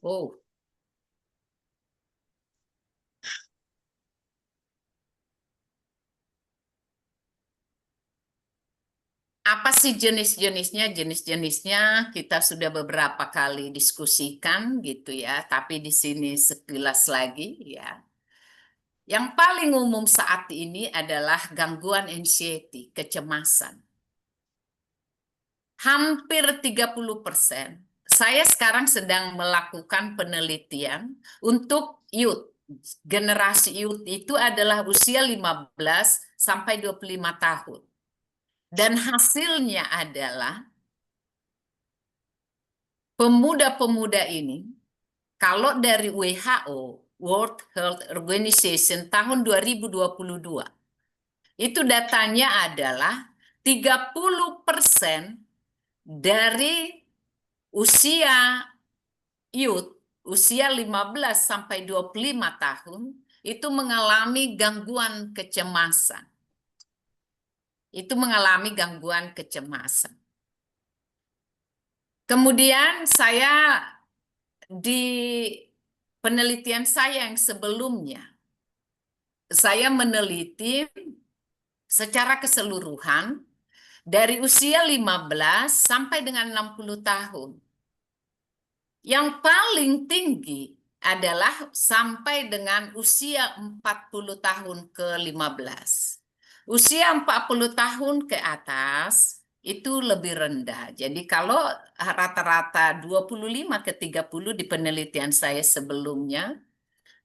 Oh, apa sih jenis-jenisnya? Jenis-jenisnya kita sudah beberapa kali diskusikan gitu ya, tapi di sini sekilas lagi ya. Yang paling umum saat ini adalah gangguan anxiety, kecemasan. Hampir 30%. Saya sekarang sedang melakukan penelitian untuk youth. Generasi youth itu adalah usia 15 sampai 25 tahun. Dan hasilnya adalah pemuda-pemuda ini, kalau dari WHO, World Health Organization tahun 2022, itu datanya adalah 30% dari usia youth, usia 15 sampai 25 tahun, itu mengalami gangguan kecemasan. Itu mengalami gangguan kecemasan. Kemudian di penelitian saya yang sebelumnya, saya meneliti secara keseluruhan dari usia 15 sampai dengan 60 tahun. Yang paling tinggi adalah sampai dengan usia 40 tahun ke 15. Usia 40 tahun ke atas itu lebih rendah. Jadi kalau rata-rata 25 ke 30 di penelitian saya sebelumnya,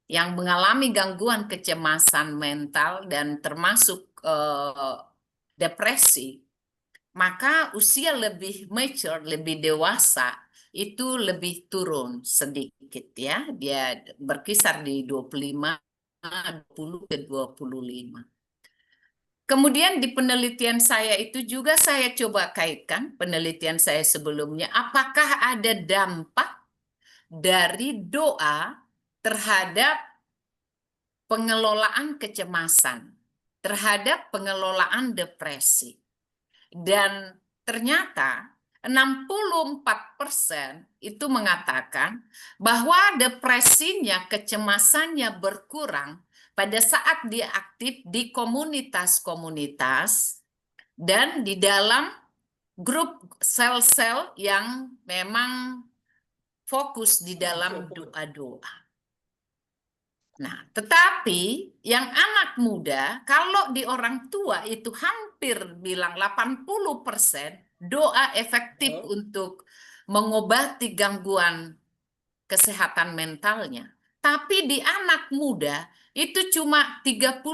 yang mengalami gangguan kecemasan mental dan termasuk depresi, maka usia lebih mature, lebih dewasa, itu lebih turun sedikit ya. Dia berkisar di 25, 20 ke 25. Kemudian di penelitian saya itu juga saya coba kaitkan penelitian saya sebelumnya, apakah ada dampak dari doa terhadap pengelolaan kecemasan, terhadap pengelolaan depresi. Dan ternyata 64% itu mengatakan bahwa depresinya, kecemasannya berkurang pada saat dia aktif di komunitas-komunitas dan di dalam grup sel-sel yang memang fokus di dalam doa-doa. Nah, tetapi yang anak muda, kalau di orang tua itu hampir bilang 80% doa efektif untuk mengobati gangguan kesehatan mentalnya. Tapi di anak muda itu cuma 30%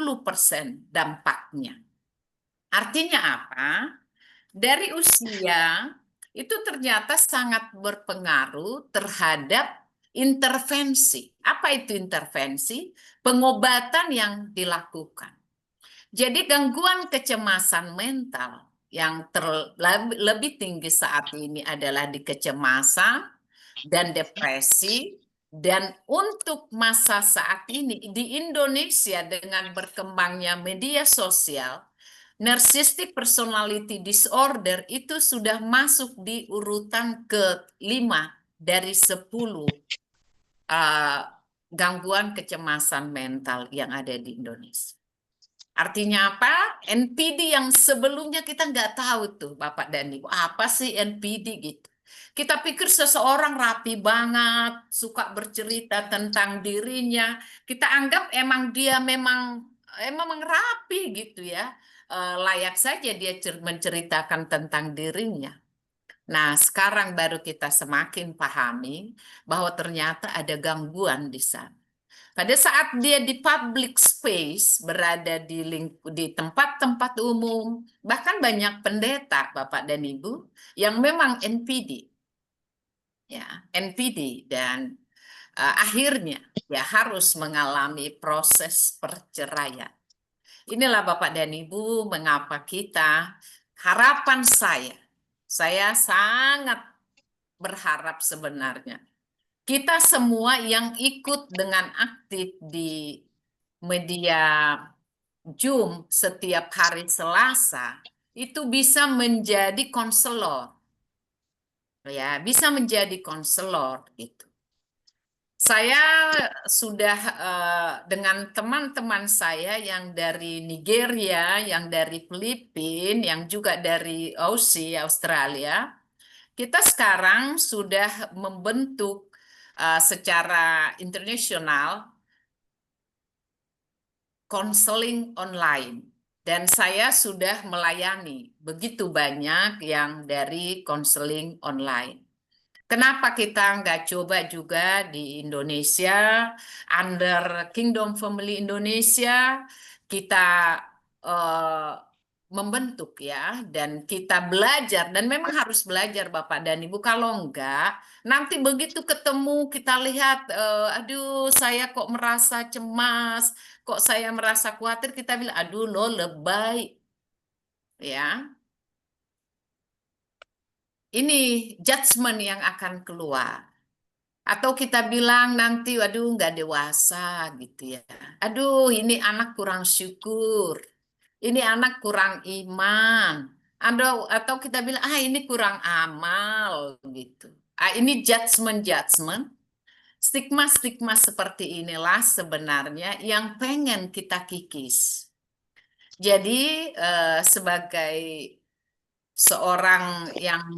dampaknya. Artinya apa? Dari usia itu ternyata sangat berpengaruh terhadap intervensi. Apa itu intervensi? Pengobatan yang dilakukan. Jadi gangguan kecemasan mental yang lebih tinggi saat ini adalah di kecemasan dan depresi. Dan untuk masa saat ini di Indonesia dengan berkembangnya media sosial, narcissistic personality disorder itu sudah masuk di urutan ke-5 dari 10 gangguan kecemasan mental yang ada di Indonesia. Artinya apa? NPD yang sebelumnya kita nggak tahu tuh Bapak dan Ibu, apa sih NPD gitu. Kita pikir seseorang rapi banget, suka bercerita tentang dirinya. Kita anggap emang dia memang rapi gitu ya. Layak saja dia menceritakan tentang dirinya. Nah, sekarang baru kita semakin pahami bahwa ternyata ada gangguan di sana. Pada saat dia di public space, berada di tempat-tempat umum, bahkan banyak pendeta, Bapak dan Ibu, yang memang NPD, ya, NPD, dan akhirnya ya harus mengalami proses perceraian. Inilah Bapak dan Ibu mengapa harapan saya sangat berharap sebenarnya kita semua yang ikut dengan aktif di media Zoom setiap hari Selasa itu bisa menjadi konselor, ya, bisa menjadi konselor gitu. Saya sudah dengan teman-teman saya yang dari Nigeria, yang dari Filipina, yang juga dari Aussie, Australia. Kita sekarang sudah membentuk secara internasional konseling online. Dan saya sudah melayani begitu banyak yang dari konseling online. Kenapa kita nggak coba juga di Indonesia, under Kingdom Family Indonesia, kita eh, membentuk ya, dan kita belajar, dan memang harus belajar Bapak dan Ibu, kalau enggak, nanti begitu ketemu kita lihat, aduh saya kok merasa cemas, kok saya merasa khawatir, kita bilang, aduh lo lebay, ya. Ini judgement yang akan keluar. Atau kita bilang nanti, waduh nggak dewasa gitu ya. Aduh ini anak kurang syukur. Ini anak kurang iman. Atau kita bilang, ah ini kurang amal gitu. Ah, ini judgement-judgement. Stigma-stigma seperti inilah sebenarnya yang pengen kita kikis. Jadi sebagai seorang yang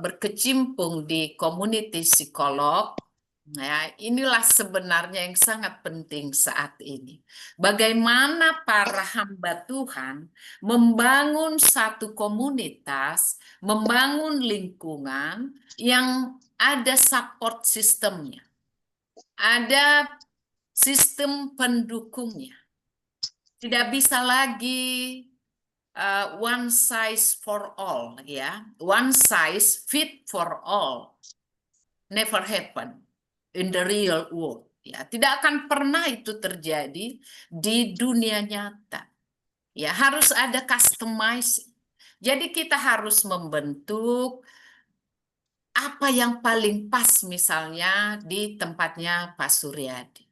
berkecimpung di komuniti psikolog, ya, inilah sebenarnya yang sangat penting saat ini. Bagaimana para hamba Tuhan membangun satu komunitas, membangun lingkungan yang ada support sistemnya, ada sistem pendukungnya. Tidak bisa lagi one size for all, ya, one size fit for all, never happen in the real world, ya, tidak akan pernah itu terjadi di dunia nyata, ya, harus ada customizing. Jadi kita harus membentuk apa yang paling pas, misalnya di tempatnya Pak Suryadi.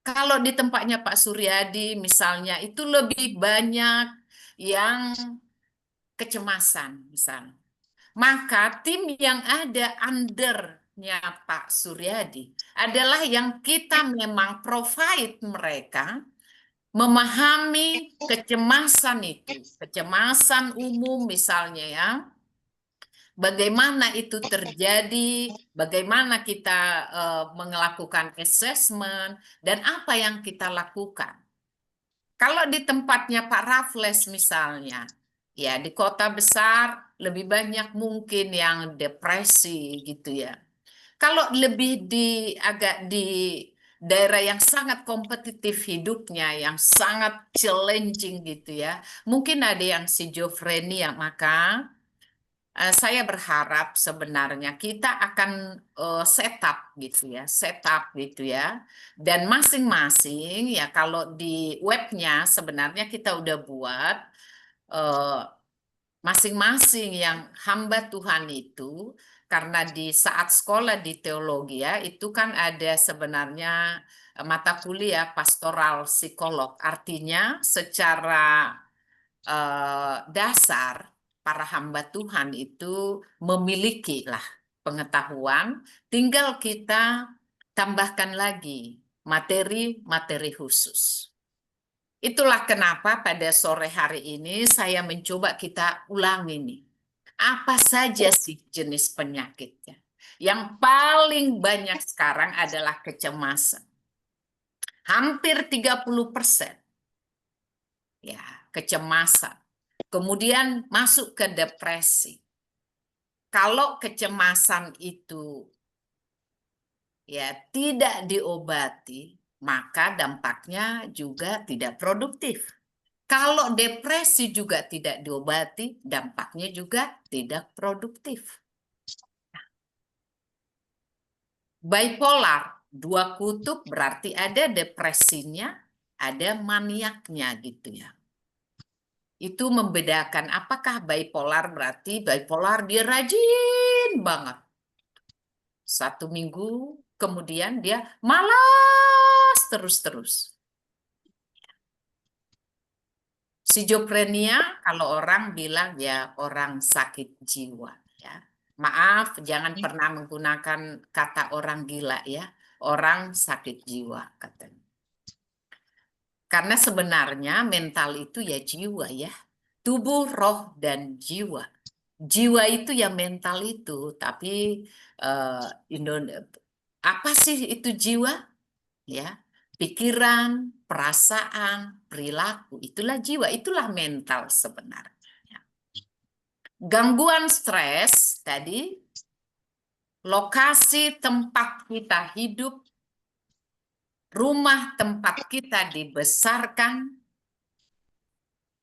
Kalau di tempatnya Pak Suryadi misalnya itu lebih banyak yang kecemasan misalnya. Maka tim yang ada undernya Pak Suryadi adalah yang kita memang provide mereka memahami kecemasan itu, kecemasan umum misalnya ya. Bagaimana itu terjadi, bagaimana kita melakukan assessment, dan apa yang kita lakukan. Kalau di tempatnya Pak Raffles misalnya, ya di kota besar lebih banyak mungkin yang depresi gitu ya. Kalau lebih agak di daerah yang sangat kompetitif hidupnya, yang sangat challenging gitu ya, mungkin ada yang schizophrenia, maka saya berharap sebenarnya kita akan setup gitu ya, setup gitu ya. Dan masing-masing ya, kalau di webnya sebenarnya kita udah buat eh, masing-masing yang hamba Tuhan itu, karena di saat sekolah di teologi ya, itu kan ada sebenarnya mata kuliah pastoral psikolog. Artinya secara dasar para hamba Tuhan itu memiliki lah pengetahuan, tinggal kita tambahkan lagi materi-materi khusus. Itulah kenapa pada sore hari ini saya mencoba kita ulang ini. Apa saja sih jenis penyakitnya? Yang paling banyak sekarang adalah kecemasan. Hampir 30%. Ya, kecemasan. Kemudian masuk ke depresi. Kalau kecemasan itu ya tidak diobati, maka dampaknya juga tidak produktif. Kalau depresi juga tidak diobati, dampaknya juga tidak produktif. Bipolar, dua kutub, berarti ada depresinya, ada maniaknya gitu ya. Itu membedakan apakah bipolar, berarti bipolar dia rajin banget. 1 minggu kemudian dia malas terus-terus. Schizophrenia kalau orang bilang ya orang sakit jiwa ya. Maaf, jangan pernah menggunakan kata orang gila ya. orang sakit jiwa katanya. Karena sebenarnya mental itu ya jiwa ya. Tubuh, roh, dan jiwa. Jiwa itu ya mental itu, tapi apa sih itu jiwa? Ya, pikiran, perasaan, perilaku, itulah jiwa, itulah mental sebenarnya. Gangguan stres tadi, lokasi tempat kita hidup, rumah tempat kita dibesarkan,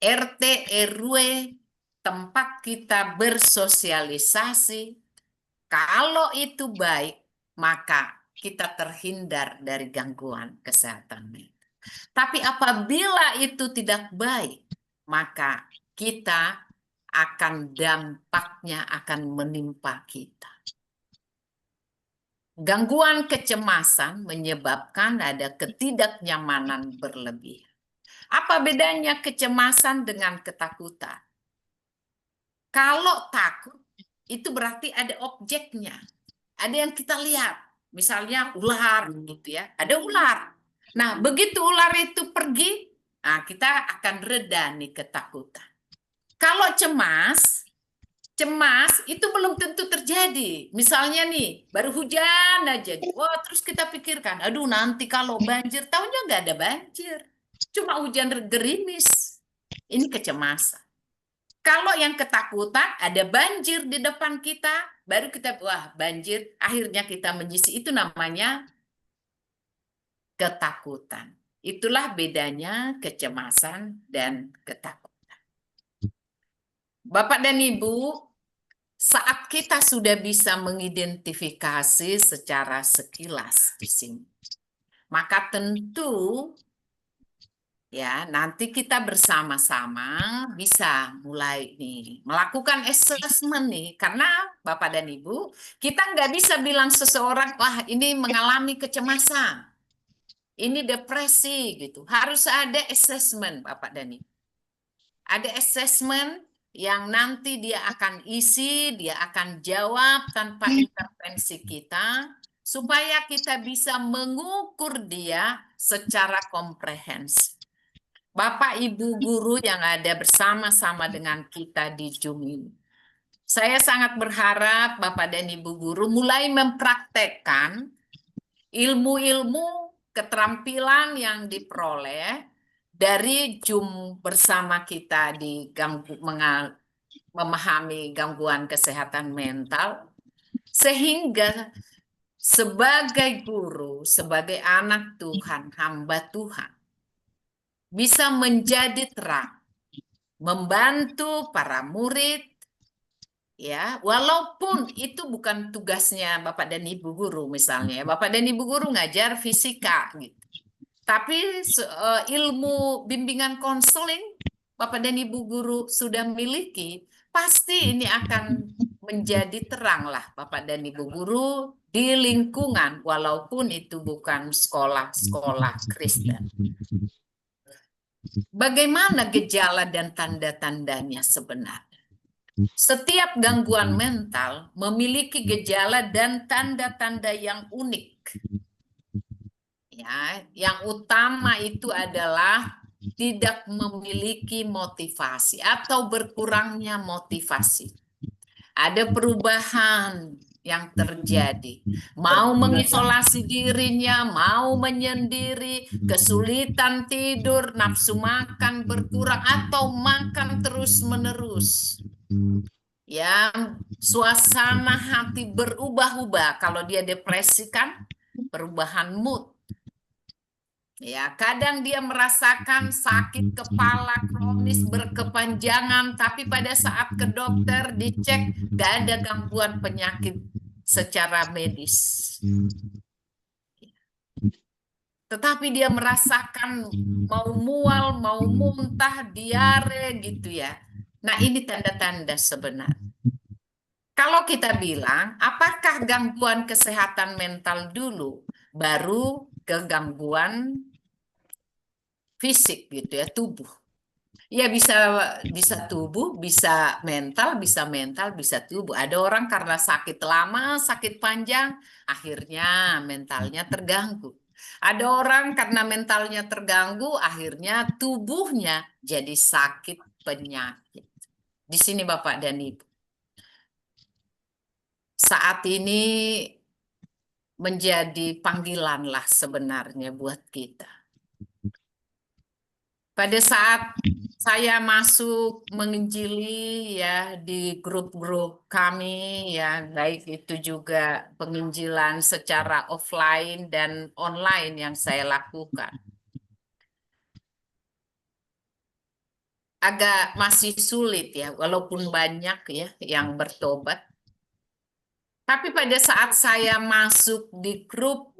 RT, RW, tempat kita bersosialisasi. Kalau itu baik, maka kita terhindar dari gangguan kesehatan mental. Tapi apabila itu tidak baik, maka kita dampaknya akan menimpa kita. Gangguan kecemasan menyebabkan ada ketidaknyamanan berlebihan. Apa bedanya kecemasan dengan ketakutan? Kalau takut, itu berarti ada objeknya. Ada yang kita lihat. Misalnya ular gitu ya. Ada ular. Nah, begitu ular itu pergi, nah kita akan reda nih ketakutan. Kalau cemas itu belum tentu terjadi. Misalnya nih, baru hujan aja. Wah, terus kita pikirkan, aduh nanti kalau banjir, tahunya nggak ada banjir. Cuma hujan gerimis. Ini kecemasan. Kalau yang ketakutan, ada banjir di depan kita, baru kita, wah banjir, akhirnya kita menyisi. Itu namanya ketakutan. Itulah bedanya kecemasan dan ketakutan. Bapak dan Ibu, saat kita sudah bisa mengidentifikasi secara sekilas di sini, maka tentu ya nanti kita bersama-sama bisa mulai nih melakukan assessment nih, karena Bapak dan Ibu, kita nggak bisa bilang seseorang wah ini mengalami kecemasan, ini depresi gitu. Harus ada assessment Bapak dan Ibu. Ada assessment yang nanti dia akan isi, dia akan jawab tanpa intervensi kita, supaya kita bisa mengukur dia secara komprehensif. Bapak Ibu guru yang ada bersama-sama dengan kita di Zoom ini, saya sangat berharap Bapak dan Ibu guru mulai mempraktekkan ilmu-ilmu keterampilan yang diperoleh dari Zoom bersama kita di memahami gangguan kesehatan mental, sehingga sebagai guru, sebagai anak Tuhan, hamba Tuhan, bisa menjadi terang, membantu para murid, ya, walaupun itu bukan tugasnya Bapak dan Ibu guru misalnya. Bapak dan Ibu guru ngajar fisika gitu. Tapi ilmu bimbingan konseling Bapak dan Ibu guru sudah miliki, pasti ini akan menjadi terang lah Bapak dan Ibu guru di lingkungan walaupun itu bukan sekolah-sekolah Kristen. Bagaimana gejala dan tanda-tandanya sebenarnya? Setiap gangguan mental memiliki gejala dan tanda-tanda yang unik. Ya, yang utama itu adalah tidak memiliki motivasi atau berkurangnya motivasi. Ada perubahan yang terjadi. Mau mengisolasi dirinya, mau menyendiri, kesulitan tidur, nafsu makan berkurang, atau makan terus-menerus. Ya, suasana hati berubah-ubah. Kalau dia depresi kan perubahan mood. Ya, kadang dia merasakan sakit kepala kronis berkepanjangan, tapi pada saat ke dokter dicek gak ada gangguan penyakit secara medis. Tetapi dia merasakan mau mual, mau muntah, diare gitu ya. Nah, ini tanda-tanda sebenarnya. Kalau kita bilang, apakah gangguan kesehatan mental dulu, baru ke gangguan fisik gitu ya, tubuh. Ya bisa tubuh, bisa mental, bisa tubuh. Ada orang karena sakit lama, sakit panjang, akhirnya mentalnya terganggu. Ada orang karena mentalnya terganggu, akhirnya tubuhnya jadi sakit penyakit. Di sini Bapak dan Ibu. Saat ini menjadi panggilan lah sebenarnya buat kita. Pada saat saya masuk menginjili ya di grup-grup kami ya, baik itu juga penginjilan secara offline dan online yang saya lakukan. Agak masih sulit ya, walaupun banyak ya yang bertobat. Tapi pada saat saya masuk di grup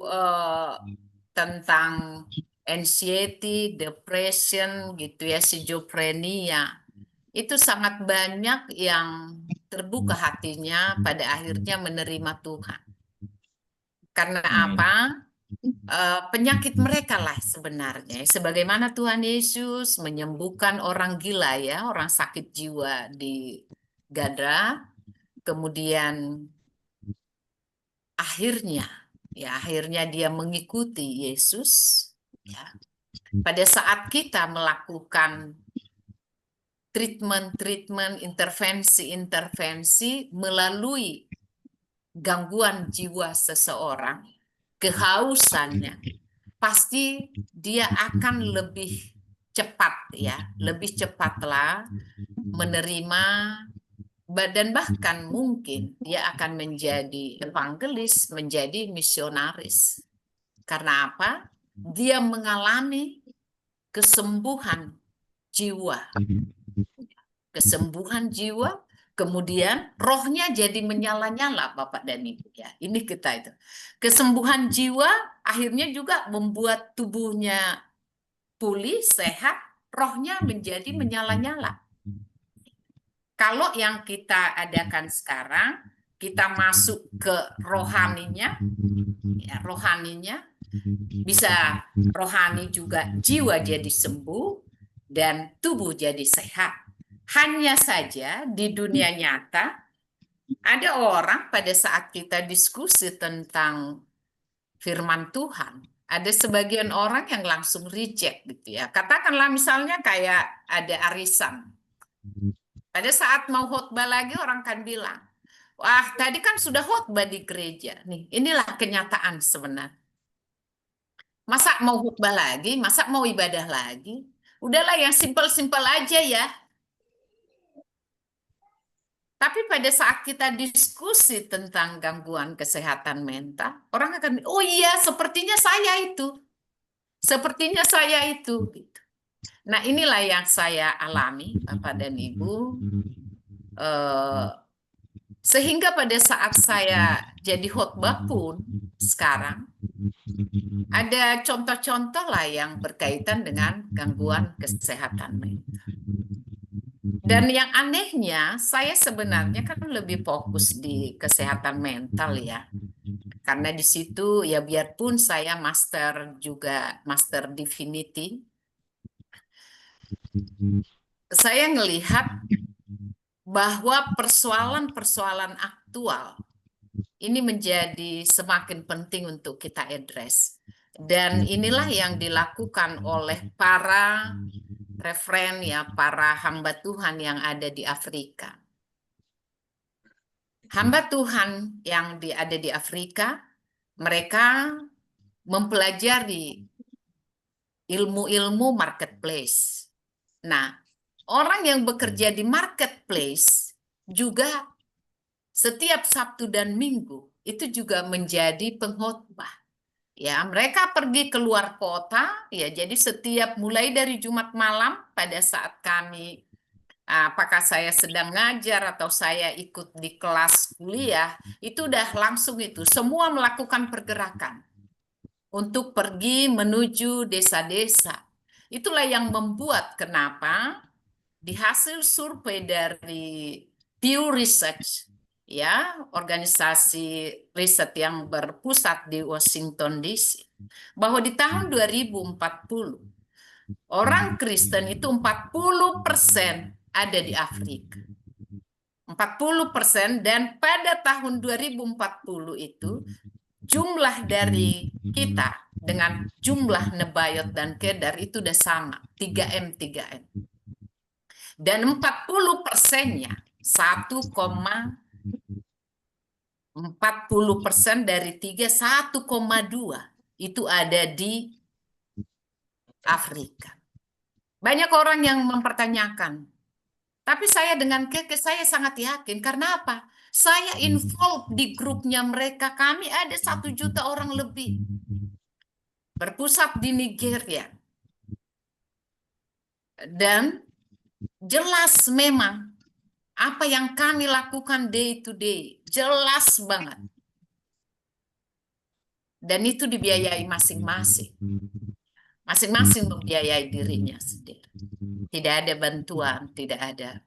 tentang anxiety, depression gitu ya, schizophrenia, itu sangat banyak yang terbuka hatinya pada akhirnya menerima Tuhan. Karena apa? Penyakit mereka lah sebenarnya. Sebagaimana Tuhan Yesus menyembuhkan orang gila ya, orang sakit jiwa di Gadra, kemudian akhirnya dia mengikuti Yesus ya. Pada saat kita melakukan treatment, intervensi melalui gangguan jiwa seseorang, kehausannya, pasti dia akan lebih cepat ya, lebih cepatlah menerima dan bahkan mungkin dia akan menjadi evangelis, menjadi misionaris. Karena apa? Dia mengalami kesembuhan jiwa. Kesembuhan jiwa, kemudian rohnya jadi menyala-nyala, Bapak dan Ibu ya. Ini kita itu. Kesembuhan jiwa akhirnya juga membuat tubuhnya pulih, sehat, rohnya menjadi menyala-nyala. Kalau yang kita adakan sekarang, kita masuk ke rohaninya, ya, rohaninya bisa rohani juga jiwa jadi sembuh dan tubuh jadi sehat. Hanya saja di dunia nyata ada orang pada saat kita diskusi tentang firman Tuhan, ada sebagian orang yang langsung reject gitu ya. Katakanlah misalnya kayak ada arisan. Pada saat mau khotbah lagi orang kan bilang, wah tadi kan sudah khotbah di gereja. Nih, inilah kenyataan sebenarnya. Masa mau khutbah lagi? Masa mau ibadah lagi? Udahlah yang simpel-simpel aja ya. Tapi pada saat kita diskusi tentang gangguan kesehatan mental, orang akan, oh iya, sepertinya saya itu. Sepertinya saya itu. Gitu. Nah inilah yang saya alami, Bapak dan Ibu. Sehingga pada saat saya jadi khotbah pun, sekarang, ada contoh-contoh lah yang berkaitan dengan gangguan kesehatan mental. Dan yang anehnya, saya sebenarnya kan lebih fokus di kesehatan mental ya. Karena di situ ya biarpun saya master juga, master divinity, saya ngelihat bahwa persoalan-persoalan aktual ini menjadi semakin penting untuk kita address. Dan inilah yang dilakukan oleh para referen ya, para hamba Tuhan yang ada di Afrika. Hamba Tuhan yang ada di Afrika, mereka mempelajari ilmu-ilmu marketplace. Nah, orang yang bekerja di marketplace juga setiap Sabtu dan Minggu itu juga menjadi pengkhotbah. Ya, mereka pergi keluar kota, ya jadi setiap mulai dari Jumat malam pada saat kami apakah saya sedang ngajar atau saya ikut di kelas kuliah, itu udah langsung itu semua melakukan pergerakan untuk pergi menuju desa-desa. Itulah yang membuat kenapa di hasil survei dari Pew Research, ya, organisasi riset yang berpusat di Washington DC, bahwa di tahun 2040 Orang Kristen itu 40% ada di Afrika. 40%, dan pada tahun 2040 itu jumlah dari kita dengan jumlah Nebayot dan Kedar itu udah sama, 3M, 3M. Dan 40%-nya 1,40% dari 3, 1,2 itu ada di Afrika. Banyak orang yang mempertanyakan, tapi saya dengan Keke saya sangat yakin. Karena apa? Saya involve di grupnya mereka. Kami ada 1 juta orang lebih. Berpusat di Nigeria. Dan jelas memang apa yang kami lakukan day to day. Jelas banget. Dan itu dibiayai masing-masing. Masing-masing membiayai dirinya sendiri. Tidak ada bantuan, tidak ada.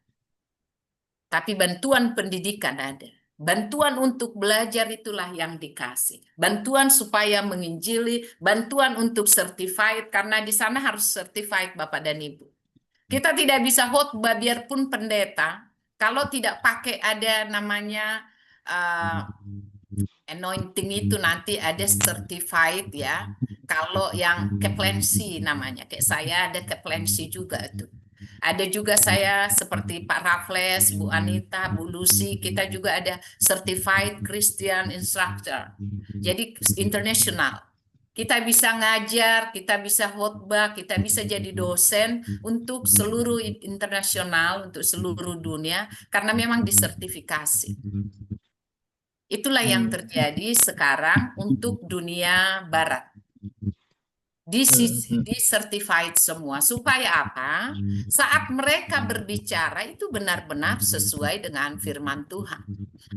Tapi bantuan pendidikan ada. Bantuan untuk belajar itulah yang dikasih. Bantuan supaya menginjili, bantuan untuk certified, karena di sana harus certified Bapak dan Ibu. Kita tidak bisa khotbah biarpun pendeta, kalau tidak pakai ada namanya anointing itu nanti ada certified ya. Kalau yang keplensi namanya, kayak saya ada keplensi juga tuh. Ada juga saya seperti Pak Raffles, Bu Anita, Bu Lucy, kita juga ada certified Christian instructor. Jadi internasional. Kita bisa ngajar, kita bisa khotbah, kita bisa jadi dosen untuk seluruh internasional, untuk seluruh dunia, karena memang disertifikasi. Itulah yang terjadi sekarang untuk dunia barat. Di certified semua. Supaya apa? Saat mereka berbicara itu benar-benar sesuai dengan firman Tuhan.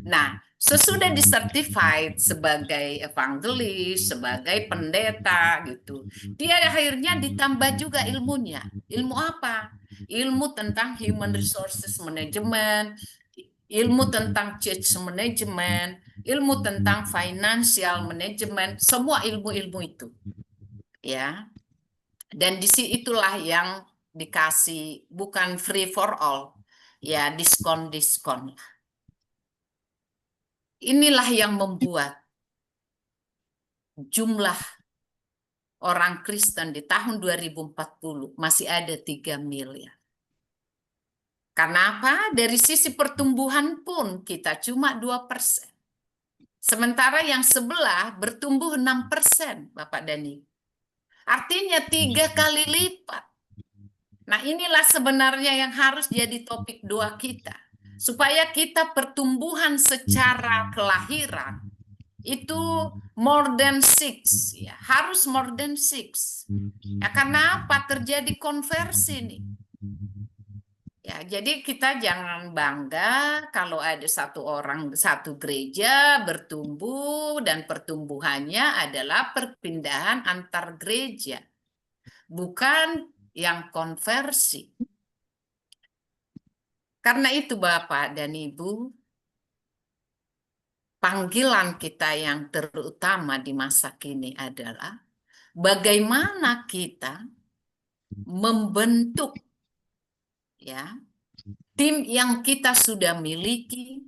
Nah, sesudah disertified sebagai evangelis, sebagai pendeta gitu, dia akhirnya ditambah juga ilmunya. Ilmu apa? Ilmu tentang human resources management, ilmu tentang church management, ilmu tentang financial management, semua ilmu-ilmu itu. Ya. Dan itulah yang dikasih, bukan free for all. Ya, diskon-diskon. Inilah yang membuat jumlah orang Kristen di tahun 2040 masih ada 3 miliar. Karena apa? Dari sisi pertumbuhan pun kita cuma 2%. Sementara yang sebelah bertumbuh 6%, Bapak dan Ibu. Artinya 3 kali lipat. Nah, inilah sebenarnya yang harus jadi topik doa kita. Supaya kita pertumbuhan secara kelahiran itu more than 6, ya, harus more than 6. Ya, karena apa? Terjadi konversi nih. Ya, jadi kita jangan bangga kalau ada satu orang, satu gereja bertumbuh dan pertumbuhannya adalah perpindahan antar gereja, bukan yang konversi. Karena itu Bapak dan Ibu, panggilan kita yang terutama di masa kini adalah bagaimana kita membentuk ya tim yang kita sudah miliki,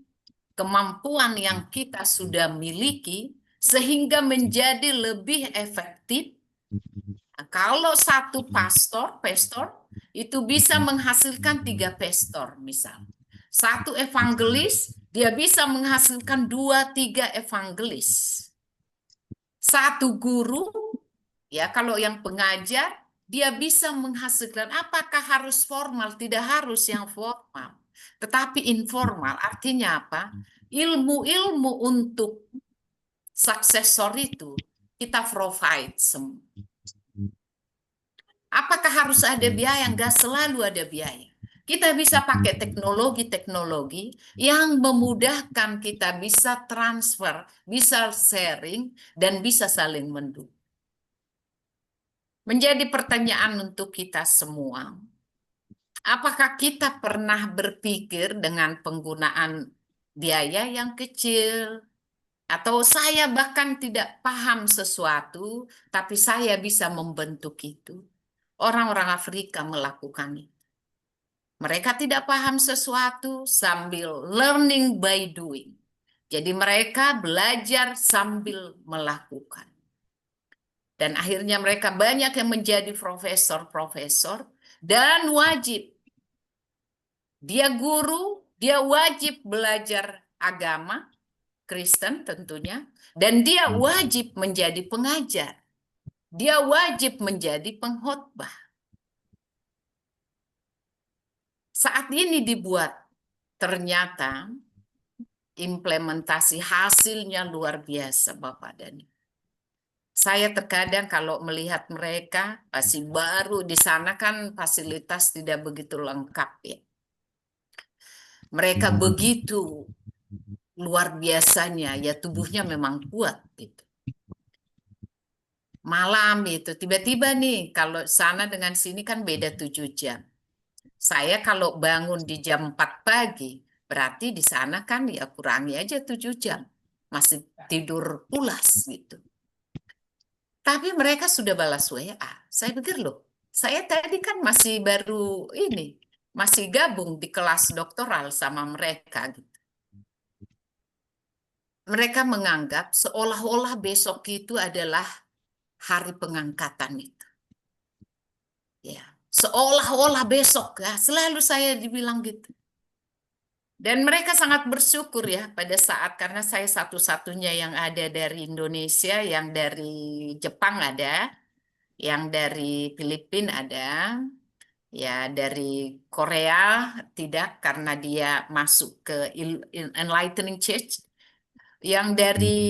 kemampuan yang kita sudah miliki, sehingga menjadi lebih efektif. Nah, kalau satu pastor itu bisa menghasilkan 3 pastor misal. Satu evangelis, dia bisa menghasilkan 2-3 evangelis. Satu guru, ya kalau yang pengajar, dia bisa menghasilkan, apakah harus formal? Tidak harus yang formal. Tetapi informal, artinya apa? Ilmu-ilmu untuk suksesor itu kita provide semua. Apakah harus ada biaya? Enggak selalu ada biaya. Kita bisa pakai teknologi-teknologi yang memudahkan kita bisa transfer, bisa sharing, dan bisa saling mendukung. Menjadi pertanyaan untuk kita semua, apakah kita pernah berpikir dengan penggunaan biaya yang kecil? Atau saya bahkan tidak paham sesuatu, tapi saya bisa membentuk itu. orang-orang Afrika melakukannya. Mereka tidak paham sesuatu sambil learning by doing. Jadi mereka belajar sambil melakukan. Dan akhirnya mereka banyak yang menjadi profesor-profesor dan wajib. Dia guru, dia wajib belajar agama Kristen tentunya. Dan dia wajib menjadi pengajar. Dia wajib menjadi pengkhotbah. Saat ini dibuat, ternyata implementasi hasilnya luar biasa, Bapak dan Ibu. Saya terkadang kalau melihat mereka, masih baru di sana kan fasilitas tidak begitu lengkap ya. Mereka begitu luar biasanya, ya tubuhnya memang kuat gitu. Malam itu, tiba-tiba nih, kalau sana dengan sini kan beda 7 jam. Saya kalau bangun di jam 4 pagi, berarti di sana kan ya kurangi aja 7 jam. Masih tidur pulas gitu. Tapi mereka sudah balas WA. Saya pikir loh, saya tadi kan masih baru ini, masih gabung di kelas doktoral sama mereka gitu. Mereka menganggap seolah-olah besok itu adalah hari pengangkatan itu. Ya, seolah-olah besok ya, selalu saya dibilang gitu. Dan mereka sangat bersyukur ya pada saat, karena saya satu-satunya yang ada dari Indonesia, yang dari Jepang ada, yang dari Filipina ada, ya dari Korea tidak karena dia masuk ke Enlightening Church. Yang dari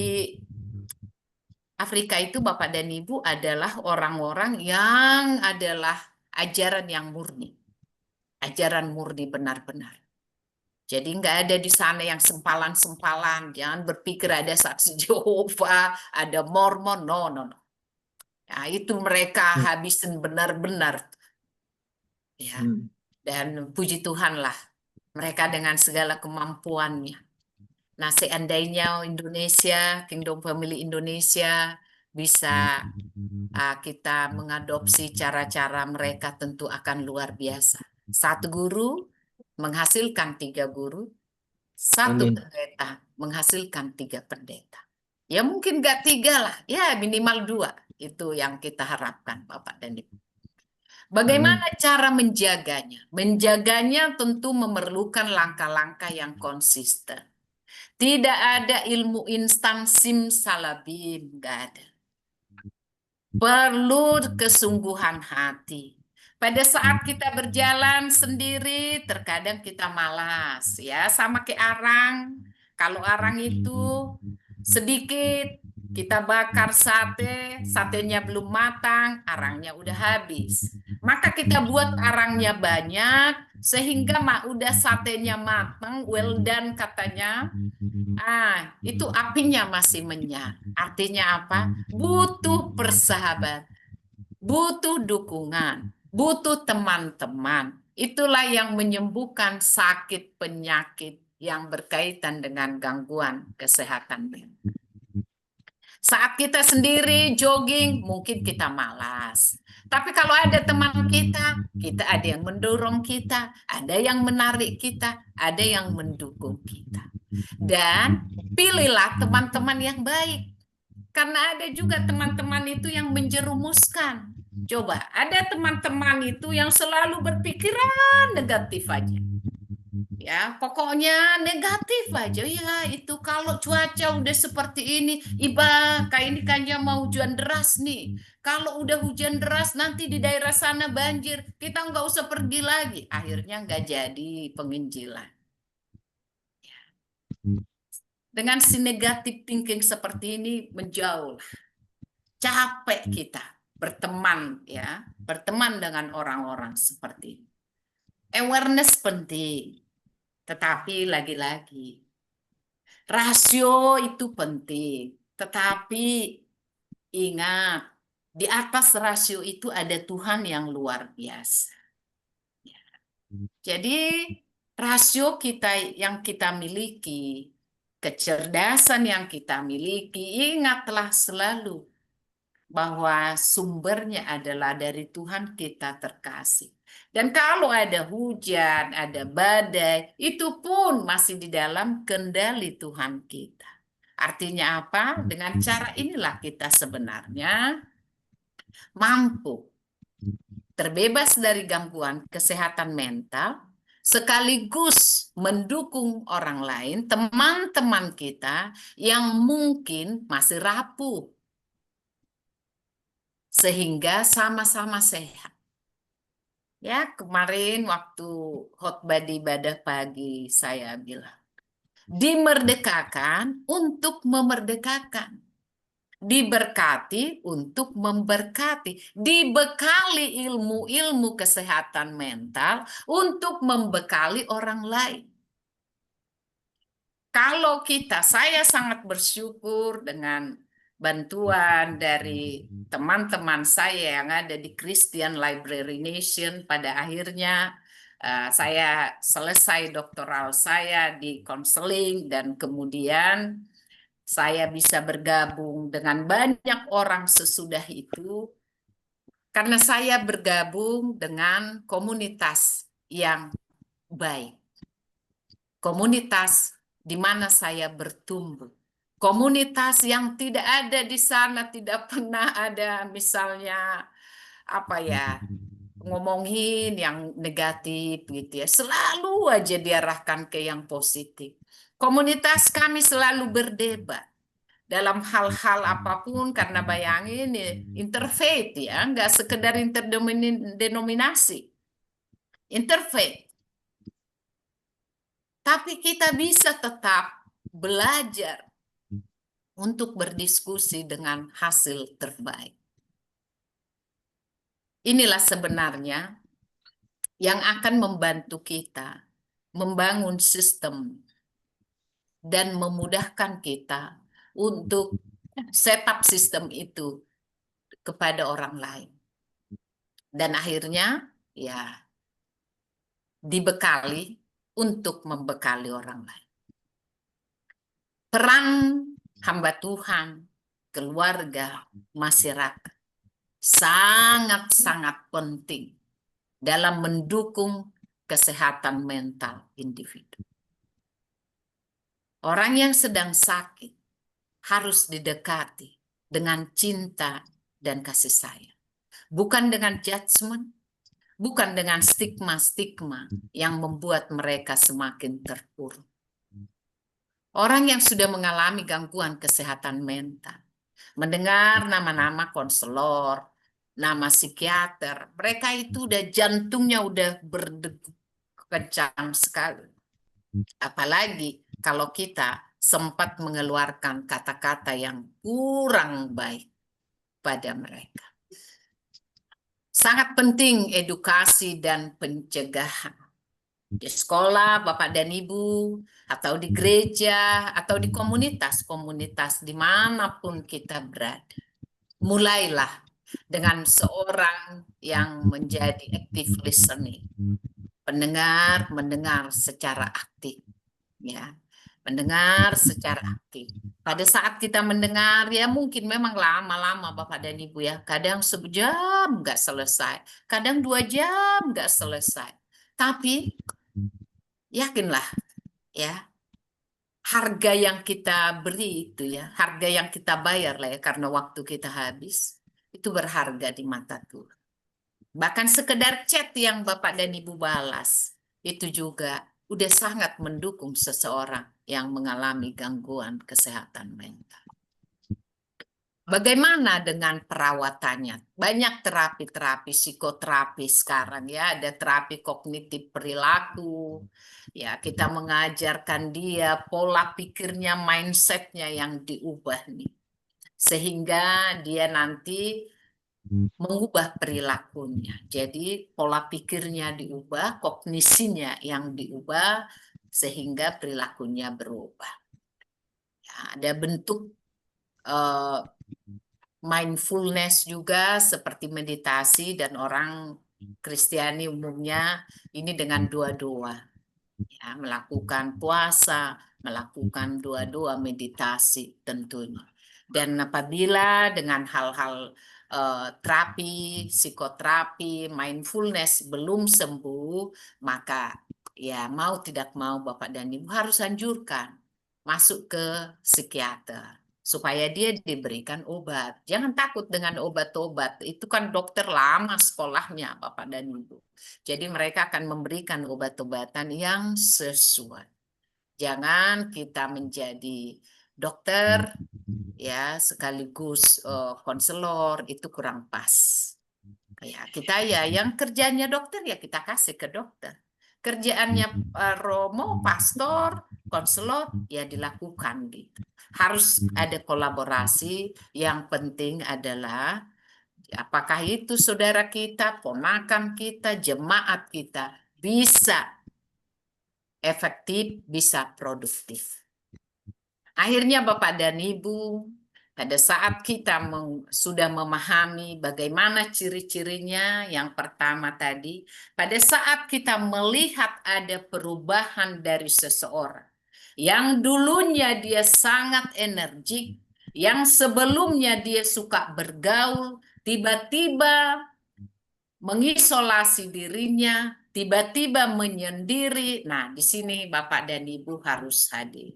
Afrika itu Bapak dan Ibu adalah orang-orang yang adalah ajaran yang murni. Ajaran murni benar-benar. Jadi nggak ada di sana yang sempalan-sempalan. Jangan berpikir ada saksi Jehovah, ada Mormon. No, no, no. Nah, itu mereka habisin benar-benar. Ya. Dan puji Tuhan lah. Mereka dengan segala kemampuannya. Nah, seandainya Indonesia, Kingdom Family Indonesia bisa kita mengadopsi cara-cara mereka, tentu akan luar biasa. Satu guru menghasilkan 3 guru, satu Amin. pendeta menghasilkan 3 pendeta. Ya mungkin nggak 3 lah, ya minimal 2. Itu yang kita harapkan, Bapak dan Ibu. Bagaimana cara menjaganya? Menjaganya tentu memerlukan langkah-langkah yang konsisten. Tidak ada ilmu instan simsalabim, nggak ada. Perlu kesungguhan hati. Pada saat kita berjalan sendiri, terkadang kita malas, ya, sama kayak arang. Kalau arang itu sedikit, kita bakar sate, satenya belum matang, arangnya udah habis. Maka kita buat arangnya banyak, sehingga udah satenya matang, well done katanya. Itu apinya masih menyala. Artinya apa? Butuh persahabatan, butuh dukungan, butuh teman-teman. Itulah yang menyembuhkan sakit penyakit yang berkaitan dengan gangguan kesehatan. Saat kita sendiri jogging, mungkin kita malas. Tapi kalau ada teman kita ada yang mendorong kita, ada yang menarik kita, ada yang mendukung kita. Dan pilihlah teman-teman yang baik. Karena ada juga teman-teman itu yang menjerumuskan. Coba, ada teman-teman itu yang selalu berpikiran negatif aja. Ya, pokoknya negatif aja. Ya, itu kalau cuaca udah seperti ini, kayak ini kan ya mau hujan deras nih. Kalau udah hujan deras, nanti di daerah sana banjir. Kita nggak usah pergi lagi. Akhirnya nggak jadi penginjilan. Dengan si negatif thinking seperti ini menjauh. Capek kita berteman ya, berteman dengan orang-orang seperti ini. Awareness penting, tetapi lagi-lagi rasio itu penting, tetapi ingat di atas rasio itu ada Tuhan yang luar biasa. Jadi rasio kita yang kita miliki, kecerdasan yang kita miliki, ingatlah selalu bahwa sumbernya adalah dari Tuhan kita terkasih. Dan kalau ada hujan, ada badai, itu pun masih di dalam kendali Tuhan kita. Artinya apa? Dengan cara inilah kita sebenarnya mampu terbebas dari gangguan kesehatan mental, sekaligus mendukung orang lain, teman-teman kita yang mungkin masih rapuh, sehingga sama-sama sehat. Ya, kemarin waktu khotbah di ibadah pagi saya bilang, dimerdekakan untuk memerdekakan. Diberkati untuk memberkati, dibekali ilmu-ilmu kesehatan mental untuk membekali orang lain. Kalau saya sangat bersyukur dengan bantuan dari teman-teman saya yang ada di Christian Library Nation. Pada akhirnya saya selesai doktoral saya di konseling dan kemudian saya bisa bergabung dengan banyak orang sesudah itu karena saya bergabung dengan komunitas yang baik. Komunitas di mana saya bertumbuh. Komunitas yang tidak ada di sana, tidak pernah ada misalnya apa ya, ngomongin yang negatif gitu ya. Selalu aja diarahkan ke yang positif. Komunitas kami selalu berdebat dalam hal-hal apapun karena bayangin interfaith ya, nggak sekedar interdenominasi, interfaith. Tapi kita bisa tetap belajar untuk berdiskusi dengan hasil terbaik. Inilah sebenarnya yang akan membantu kita membangun sistem dan memudahkan kita untuk setup sistem itu kepada orang lain. Dan akhirnya ya dibekali untuk membekali orang lain. Peran hamba Tuhan, keluarga, masyarakat sangat-sangat penting dalam mendukung kesehatan mental individu. Orang yang sedang sakit harus didekati dengan cinta dan kasih sayang. Bukan dengan judgement, bukan dengan stigma-stigma yang membuat mereka semakin terpuruk. Orang yang sudah mengalami gangguan kesehatan mental, mendengar nama-nama konselor, nama psikiater, mereka itu udah jantungnya udah berdegup kencang sekali. Apalagi kalau kita sempat mengeluarkan kata-kata yang kurang baik pada mereka. Sangat penting edukasi dan pencegahan. Di sekolah, Bapak dan Ibu, atau di gereja, atau di komunitas-komunitas dimanapun kita berada. Mulailah dengan seorang yang menjadi active listening. Mendengar secara aktif. Ya, mendengar secara aktif. Pada saat kita mendengar, ya mungkin memang lama-lama Bapak dan Ibu ya. Kadang sejam nggak selesai, kadang 2 jam nggak selesai. Tapi yakinlah ya, harga yang kita beri itu ya, harga yang kita bayar lah ya karena waktu kita habis, itu berharga di mata Tuhan. Bahkan sekedar chat yang Bapak dan Ibu balas, itu juga udah sangat mendukung seseorang yang mengalami gangguan kesehatan mental. Bagaimana dengan perawatannya? Banyak terapi-terapi psikoterapi sekarang ya, ada terapi kognitif perilaku. Ya, kita mengajarkan dia pola pikirnya, mindsetnya yang diubah nih. Sehingga dia nanti mengubah perilakunya. Jadi pola pikirnya diubah, kognisinya yang diubah sehingga perilakunya berubah. Ya, ada bentuk mindfulness juga seperti meditasi dan orang Kristiani umumnya ini dengan doa-doa. Ya, melakukan puasa, melakukan doa-doa meditasi tentunya. Dan apabila dengan hal-hal terapi, psikoterapi, mindfulness belum sembuh, maka ya mau tidak mau Bapak dan Ibu harus anjurkan masuk ke psikiater supaya dia diberikan obat. Jangan takut dengan obat-obat. Itu kan dokter lama sekolahnya Bapak dan Ibu. Jadi mereka akan memberikan obat-obatan yang sesuai. Jangan kita menjadi dokter ya sekaligus konselor, itu kurang pas. Ya, kita ya yang kerjanya dokter ya kita kasih ke dokter. Kerjaannya Romo, pastor, konselor ya dilakukan gitu. Harus ada kolaborasi. Yang penting adalah apakah itu saudara kita, ponakan kita, jemaat kita bisa efektif, bisa produktif. Akhirnya Bapak dan Ibu, pada saat kita sudah memahami bagaimana ciri-cirinya, yang pertama tadi, pada saat kita melihat ada perubahan dari seseorang, yang dulunya dia sangat energik, yang sebelumnya dia suka bergaul, tiba-tiba mengisolasi dirinya, tiba-tiba menyendiri. Nah, di sini Bapak dan Ibu harus hadir.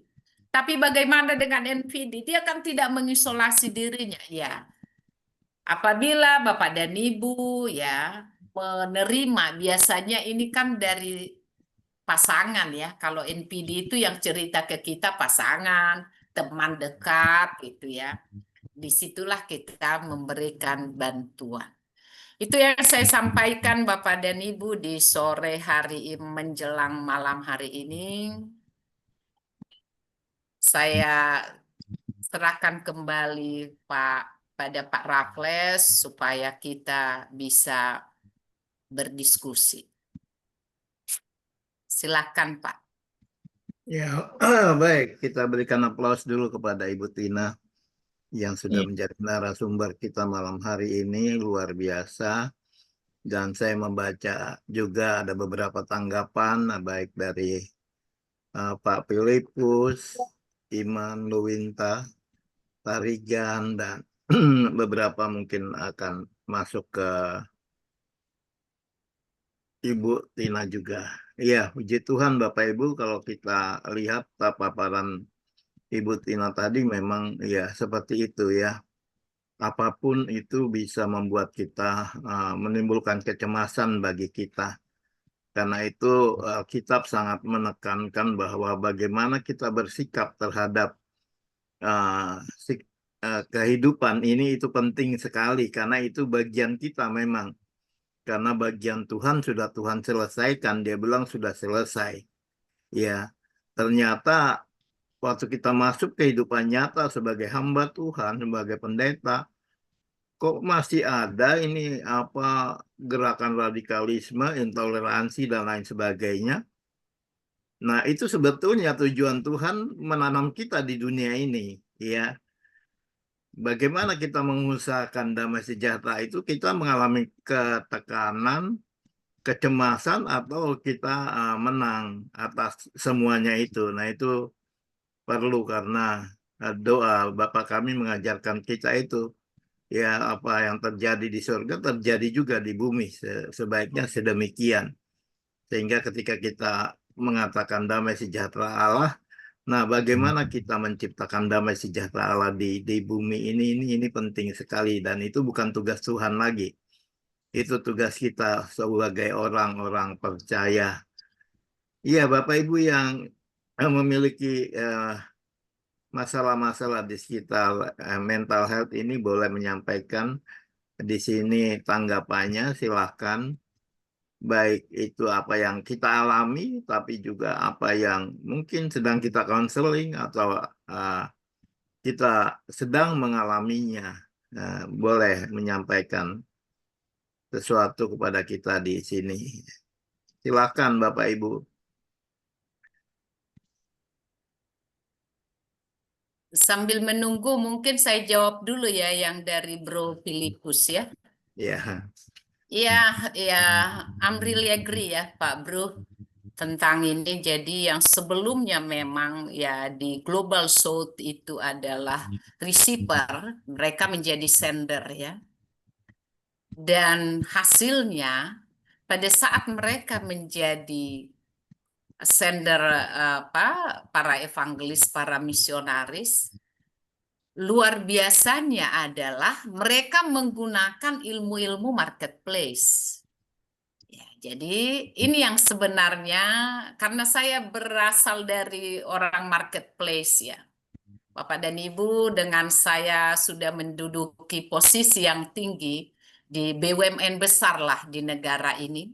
Tapi bagaimana dengan NVD? Dia kan tidak mengisolasi dirinya. Ya, apabila Bapak dan Ibu ya menerima, biasanya ini kan dari pasangan ya. Kalau NPD itu yang cerita ke kita pasangan, teman dekat gitu ya. Disitulah kita memberikan bantuan. Itu yang saya sampaikan Bapak dan Ibu di sore hari menjelang malam hari ini. Saya serahkan kembali pada Pak Raffles supaya kita bisa berdiskusi. Silakan Pak. Ya, baik. Kita berikan aplaus dulu kepada Ibu Tina yang sudah menjadi narasumber kita malam hari ini. Luar biasa. Dan saya membaca juga ada beberapa tanggapan, baik dari Pak Filipus, Iman Luwinta, Tarigan, dan beberapa mungkin akan masuk ke Ibu Tina juga. Iya, puji Tuhan Bapak Ibu, kalau kita lihat paparan Ibu Tina tadi memang ya seperti itu ya. Apapun itu bisa membuat kita menimbulkan kecemasan bagi kita. Karena itu kitab sangat menekankan bahwa bagaimana kita bersikap terhadap uh, kehidupan ini itu penting sekali. Karena itu bagian kita memang. Karena bagian Tuhan sudah Tuhan selesaikan. Dia bilang sudah selesai. Ya, ternyata waktu kita masuk kehidupan nyata sebagai hamba Tuhan, sebagai pendeta, kok masih ada ini apa gerakan radikalisme, intoleransi dan lain sebagainya. Nah, itu sebetulnya tujuan Tuhan menanam kita di dunia ini, ya. Bagaimana kita mengusahakan damai sejahtera itu kita mengalami ketekanan, kecemasan atau kita menang atas semuanya itu. Nah, itu perlu karena doa Bapa kami mengajarkan kita itu. Ya, apa yang terjadi di surga terjadi juga di bumi. Sebaiknya sedemikian. Sehingga ketika kita mengatakan damai sejahtera Allah, nah bagaimana kita menciptakan damai sejahtera Allah di bumi ini penting sekali dan itu bukan tugas Tuhan lagi. Itu tugas kita sebagai orang-orang percaya. Iya, Bapak Ibu yang memiliki masalah-masalah di sekitar mental health ini boleh menyampaikan di sini tanggapannya, silahkan. Baik itu apa yang kita alami, tapi juga apa yang mungkin sedang kita counseling atau kita sedang mengalaminya. Boleh menyampaikan sesuatu kepada kita di sini. Silakan Bapak Ibu. Sambil menunggu mungkin saya jawab dulu ya yang dari Bro Filipus ya. Ya. Iya, ya, I'm really agree ya Pak Bro. tentang ini. Jadi yang sebelumnya memang ya di Global South itu adalah receiver, mereka menjadi sender ya. Dan hasilnya pada saat mereka menjadi sender para evangelis, para misionaris, luar biasanya adalah mereka menggunakan ilmu-ilmu marketplace. Ya, jadi ini yang sebenarnya karena saya berasal dari orang marketplace ya. Bapak dan Ibu, dengan saya sudah menduduki posisi yang tinggi di BUMN besar lah di negara ini.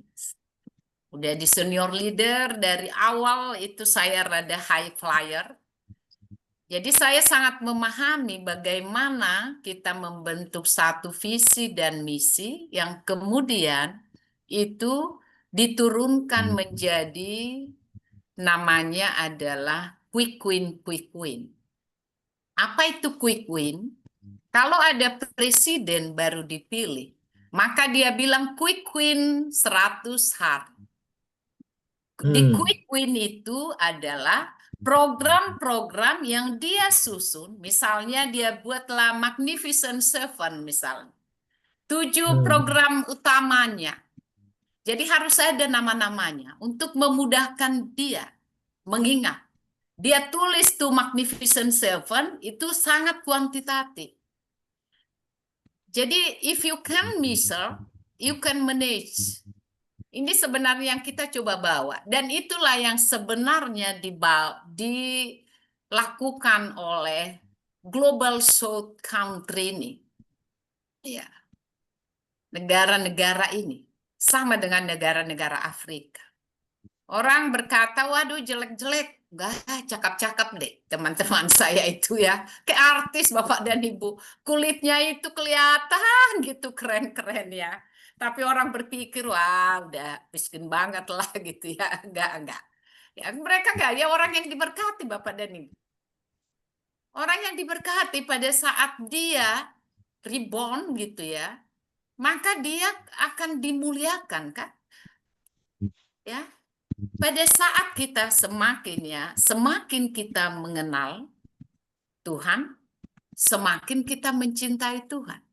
Udah di senior leader dari awal itu saya rada high flyer. Jadi saya sangat memahami bagaimana kita membentuk satu visi dan misi yang kemudian itu diturunkan menjadi namanya adalah quick win, quick win. Apa itu quick win? Kalau ada presiden baru dipilih, maka dia bilang quick win 100 hari. Di quick win itu adalah program-program yang dia susun, misalnya dia buatlah Magnificent Seven misalnya. 7 program utamanya. Jadi harus ada nama-namanya untuk memudahkan dia mengingat. Dia tulis tuh Magnificent Seven itu sangat kuantitatif. Jadi if you can measure, you can manage. Ini sebenarnya yang kita coba bawa. Dan itulah yang sebenarnya dilakukan oleh Global South Country ini. Ya, negara-negara ini. Sama dengan negara-negara Afrika. Orang berkata, waduh jelek-jelek. Enggak, cakep-cakep deh teman-teman saya itu ya. Kayak artis Bapak dan Ibu. Kulitnya itu kelihatan gitu keren-keren ya. Tapi orang berpikir, wah udah miskin banget lah gitu ya. Enggak. Ya, mereka enggak, ya orang yang diberkati Bapak dan Ibu. Orang yang diberkati pada saat dia reborn gitu ya, maka dia akan dimuliakan kan. Ya, pada saat kita semakin kita mengenal Tuhan, semakin kita mencintai Tuhan.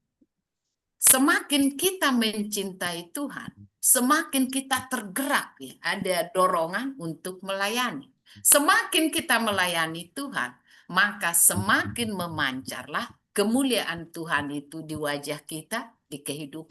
Semakin kita mencintai Tuhan, semakin kita tergerak ya, ada dorongan untuk melayani. Semakin kita melayani Tuhan, maka semakin memancarlah kemuliaan Tuhan itu di wajah kita, di kehidupan